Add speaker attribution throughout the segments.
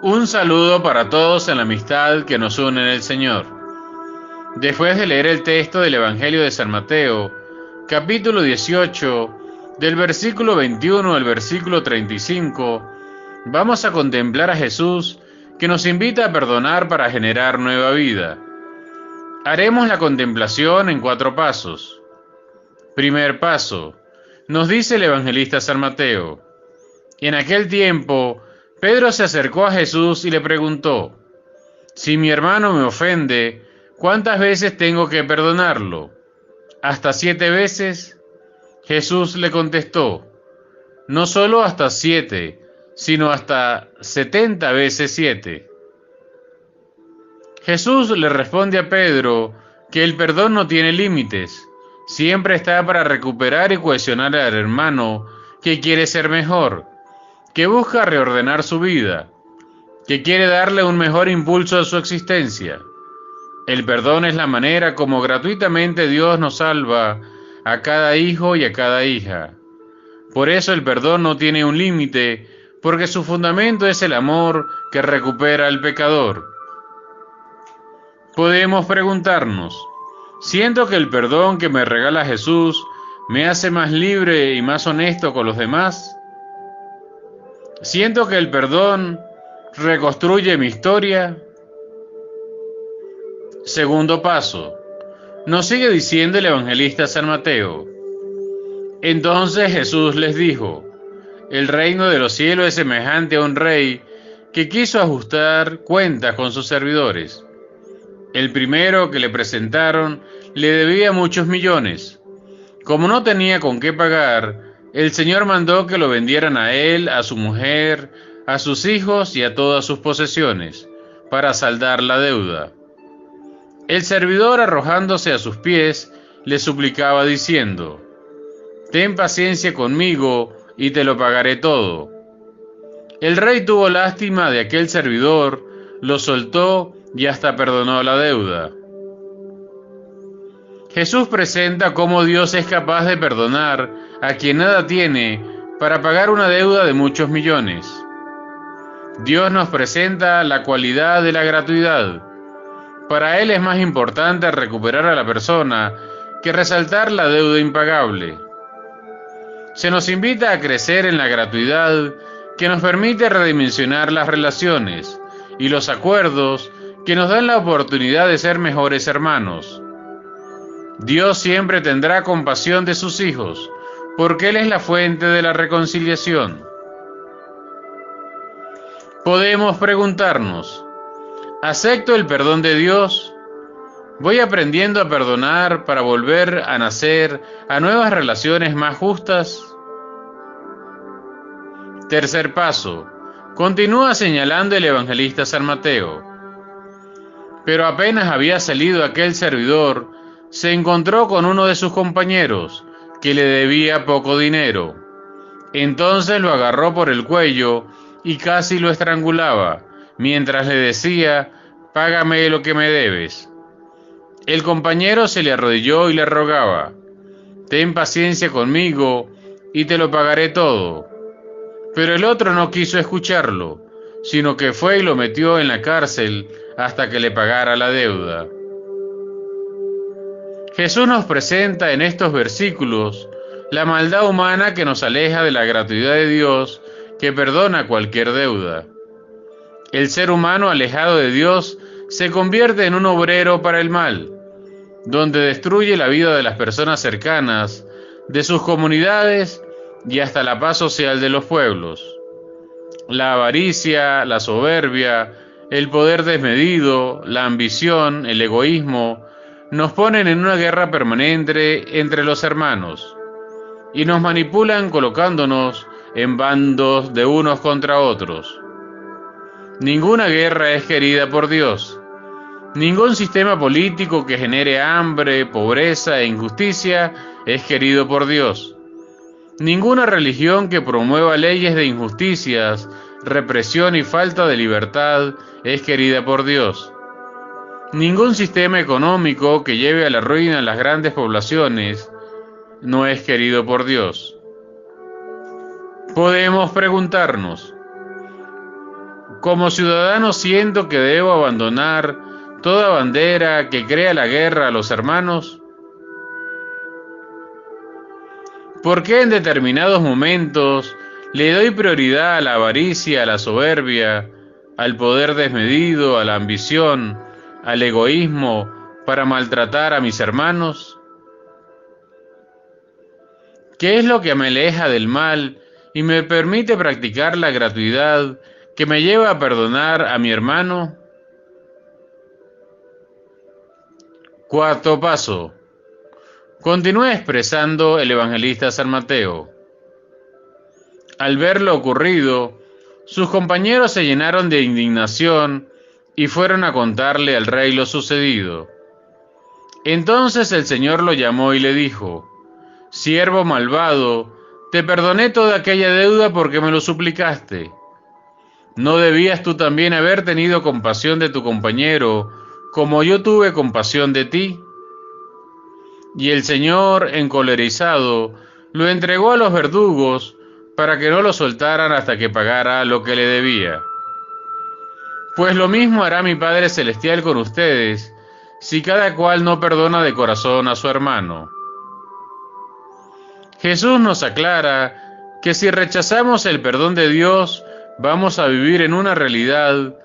Speaker 1: Un saludo para todos en la amistad que nos une en el Señor. Después de leer el texto del Evangelio de San Mateo, capítulo 18, del versículo 21 al versículo 35, vamos a contemplar a Jesús que nos invita a perdonar para generar nueva vida. Haremos la contemplación en 4 pasos. Primer paso, nos dice el evangelista San Mateo. En aquel tiempo, Pedro se acercó a Jesús y le preguntó: si mi hermano me ofende, ¿cuántas veces tengo que perdonarlo? ¿Hasta 7 veces? Jesús le contestó: no solo hasta 7, sino hasta 70 veces 7. Jesús le responde a Pedro que el perdón no tiene límites, siempre está para recuperar y cohesionar al hermano que quiere ser mejor, que busca reordenar su vida, que quiere darle un mejor impulso a su existencia. El perdón es la manera como gratuitamente Dios nos salva a cada hijo y a cada hija. Por eso el perdón no tiene un límite, porque su fundamento es el amor que recupera al pecador. Podemos preguntarnos: ¿siento que el perdón que me regala Jesús me hace más libre y más honesto con los demás? ¿Siento que el perdón reconstruye mi historia? Segundo paso, nos sigue diciendo el evangelista San Mateo. Entonces Jesús les dijo: el reino de los cielos es semejante a un rey que quiso ajustar cuentas con sus servidores. El primero que le presentaron le debía muchos millones. Como no tenía con qué pagar, el Señor mandó que lo vendieran a él, a su mujer, a sus hijos y a todas sus posesiones, para saldar la deuda. El servidor, arrojándose a sus pies, le suplicaba diciendo: ten paciencia conmigo y te lo pagaré todo. El rey tuvo lástima de aquel servidor, lo soltó y hasta perdonó la deuda. Jesús presenta cómo Dios es capaz de perdonar a quien nada tiene para pagar una deuda de muchos millones. Dios nos presenta la cualidad de la gratuidad. Para Él es más importante recuperar a la persona que resaltar la deuda impagable. Se nos invita a crecer en la gratuidad que nos permite redimensionar las relaciones y los acuerdos que nos dan la oportunidad de ser mejores hermanos. Dios siempre tendrá compasión de sus hijos, porque Él es la fuente de la reconciliación. Podemos preguntarnos: ¿acepto el perdón de Dios? ¿Voy aprendiendo a perdonar para volver a nacer a nuevas relaciones más justas? Tercer paso, continúa señalando el evangelista San Mateo. Pero apenas había salido aquel servidor, se encontró con uno de sus compañeros, que le debía poco dinero. Entonces lo agarró por el cuello y casi lo estrangulaba, mientras le decía: págame lo que me debes. El compañero se le arrodilló y le rogaba: ten paciencia conmigo y te lo pagaré todo. Pero el otro no quiso escucharlo, sino que fue y lo metió en la cárcel hasta que le pagara la deuda. Jesús nos presenta en estos versículos la maldad humana que nos aleja de la gratuidad de Dios, que perdona cualquier deuda. El ser humano alejado de Dios se convierte en un obrero para el mal, donde destruye la vida de las personas cercanas, de sus comunidades y hasta la paz social de los pueblos. La avaricia, la soberbia, el poder desmedido, la ambición, el egoísmo, nos ponen en una guerra permanente entre los hermanos y nos manipulan colocándonos en bandos de unos contra otros. Ninguna guerra es querida por Dios. Ningún sistema político que genere hambre, pobreza e injusticia es querido por Dios. Ninguna religión que promueva leyes de injusticias, represión y falta de libertad es querida por Dios. Ningún sistema económico que lleve a la ruina a las grandes poblaciones no es querido por Dios. Podemos preguntarnos: Como ciudadano siento que debo abandonar toda bandera que crea la guerra a los hermanos. ¿Por qué en determinados momentos le doy prioridad a la avaricia, a la soberbia, al poder desmedido, a la ambición, al egoísmo, para maltratar a mis hermanos? ¿Qué es lo que me aleja del mal y me permite practicar la gratuidad que me lleva a perdonar a mi hermano? Cuarto paso. Continúa expresando el evangelista San Mateo. Al ver lo ocurrido, sus compañeros se llenaron de indignación y fueron a contarle al rey lo sucedido. Entonces el Señor lo llamó y le dijo: «Siervo malvado, te perdoné toda aquella deuda porque me lo suplicaste. ¿No debías tú también haber tenido compasión de tu compañero, como yo tuve compasión de ti?» Y el Señor, encolerizado, lo entregó a los verdugos para que no lo soltaran hasta que pagara lo que le debía. Pues lo mismo hará mi Padre Celestial con ustedes, si cada cual no perdona de corazón a su hermano. Jesús nos aclara que si rechazamos el perdón de Dios, vamos a vivir en una realidad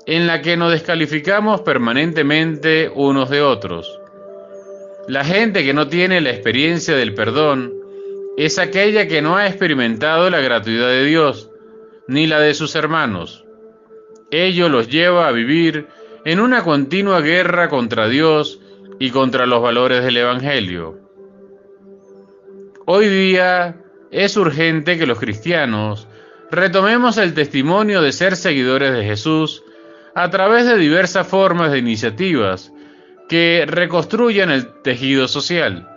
Speaker 1: en la que nos descalificamos permanentemente unos de otros. La gente que no tiene la experiencia del perdón es aquella que no ha experimentado la gratuidad de Dios, ni la de sus hermanos. Ello los lleva a vivir en una continua guerra contra Dios y contra los valores del Evangelio. Hoy día es urgente que los cristianos retomemos el testimonio de ser seguidores de Jesús a través de diversas formas de iniciativas que reconstruyan el tejido social,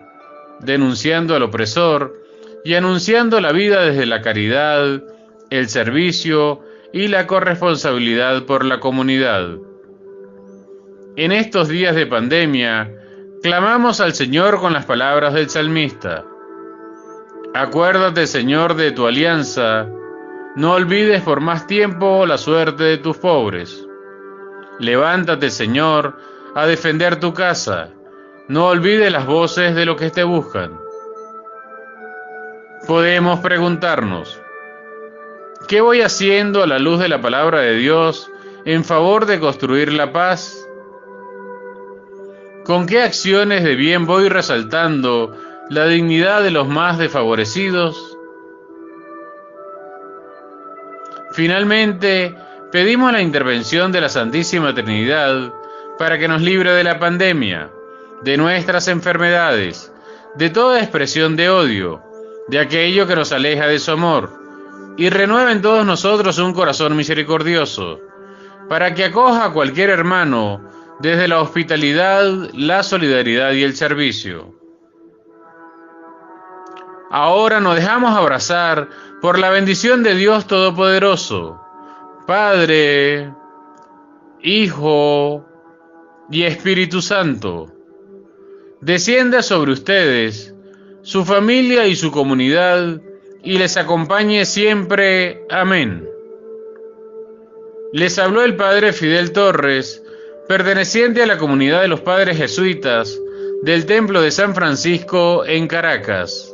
Speaker 1: denunciando al opresor y anunciando la vida desde la caridad, el servicio y la corresponsabilidad por la comunidad. En estos días de pandemia, clamamos al Señor con las palabras del salmista: «Acuérdate, Señor, de tu alianza, no olvides por más tiempo la suerte de tus pobres. Levántate, Señor, a defender tu casa, no olvides las voces de los que te buscan». Podemos preguntarnos: ¿qué voy haciendo a la luz de la palabra de Dios en favor de construir la paz? ¿Con qué acciones de bien voy resaltando la dignidad de los más desfavorecidos? Finalmente, pedimos la intervención de la Santísima Trinidad para que nos libre de la pandemia, de nuestras enfermedades, de toda expresión de odio, de aquello que nos aleja de su amor, y renueve en todos nosotros un corazón misericordioso, para que acoja a cualquier hermano desde la hospitalidad, la solidaridad y el servicio. Ahora nos dejamos abrazar por la bendición de Dios Todopoderoso, Padre, Hijo y Espíritu Santo. Descienda sobre ustedes, su familia y su comunidad, y les acompañe siempre. Amén. Les habló el Padre Fidel Torres, perteneciente a la comunidad de los Padres Jesuitas del Templo de San Francisco en Caracas.